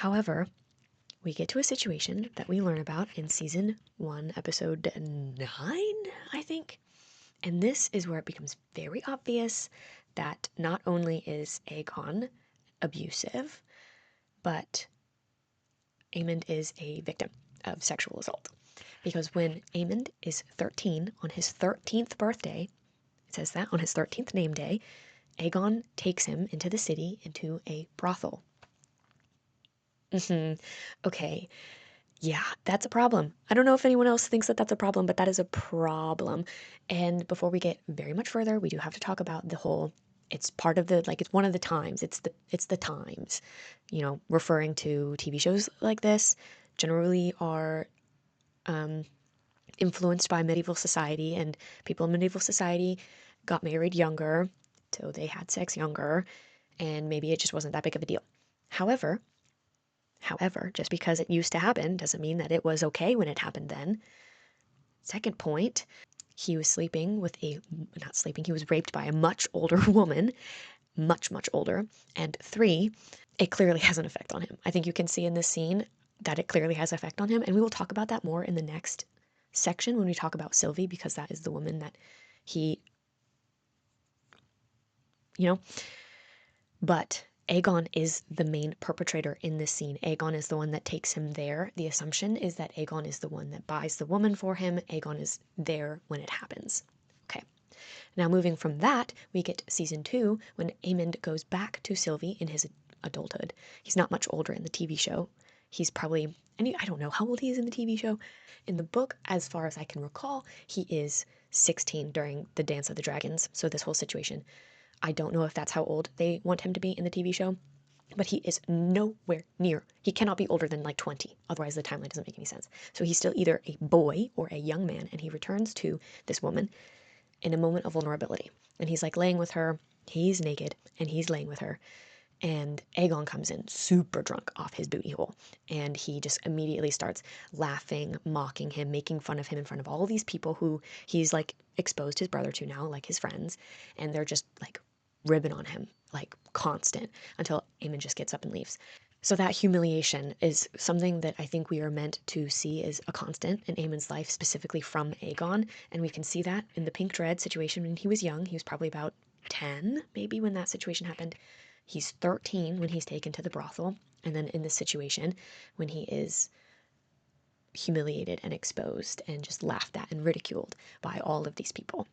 However, we get to a situation that we learn about in season 1, episode 9, I think. And this is where it becomes very obvious that not only is Aegon abusive, but Aemond is a victim of sexual assault. Because when Aemond is 13, on his 13th birthday, it says that on his 13th name day, Aegon takes him into the city, into a brothel. Okay, yeah, that's a problem. I don't know if anyone else thinks that that's a problem, but that is a problem. And before we get very much further, we do have to talk about the whole, it's part of the, like, it's one of the times, it's the times, referring to TV shows like this generally are influenced by medieval society, and people in medieval society got married younger, so they had sex younger, and maybe it just wasn't that big of a deal. However, just because it used to happen doesn't mean that it was okay when it happened then. Second point, he was he was raped by a much older woman, much, much older. And 3, it clearly has an effect on him. I think you can see in this scene that it clearly has an effect on him, and we will talk about that more in the next section when we talk about Sylvie, because that is the woman that he, but Aegon is the main perpetrator in this scene. Aegon is the one that takes him there. The assumption is that Aegon is the one that buys the woman for him. Aegon is there when it happens. Okay. Now moving from that, we get season 2 when Aemond goes back to Sylvie in his adulthood. He's not much older in the TV show. He's probably, I don't know how old he is in the TV show. In the book, as far as I can recall, he is 16 during the Dance of the Dragons. So this whole situation, I don't know if that's how old they want him to be in the TV show, but he is nowhere near. He cannot be older than like 20. Otherwise, the timeline doesn't make any sense. So he's still either a boy or a young man, and he returns to this woman in a moment of vulnerability. And he's like laying with her. He's naked, and he's laying with her. And Aegon comes in super drunk off his booty hole, and he just immediately starts laughing, mocking him, making fun of him in front of all these people who he's like exposed his brother to now, like his friends, and they're just like ribbing on him, like constant, until Aemond just gets up and leaves. So that humiliation is something that I think we are meant to see as a constant in Aemond's life, specifically from Aegon, and we can see that in the pink dread situation when he was young. He was probably about 10, maybe, when that situation happened. He's 13 when he's taken to the brothel, and then in this situation when he is humiliated and exposed and just laughed at and ridiculed by all of these people.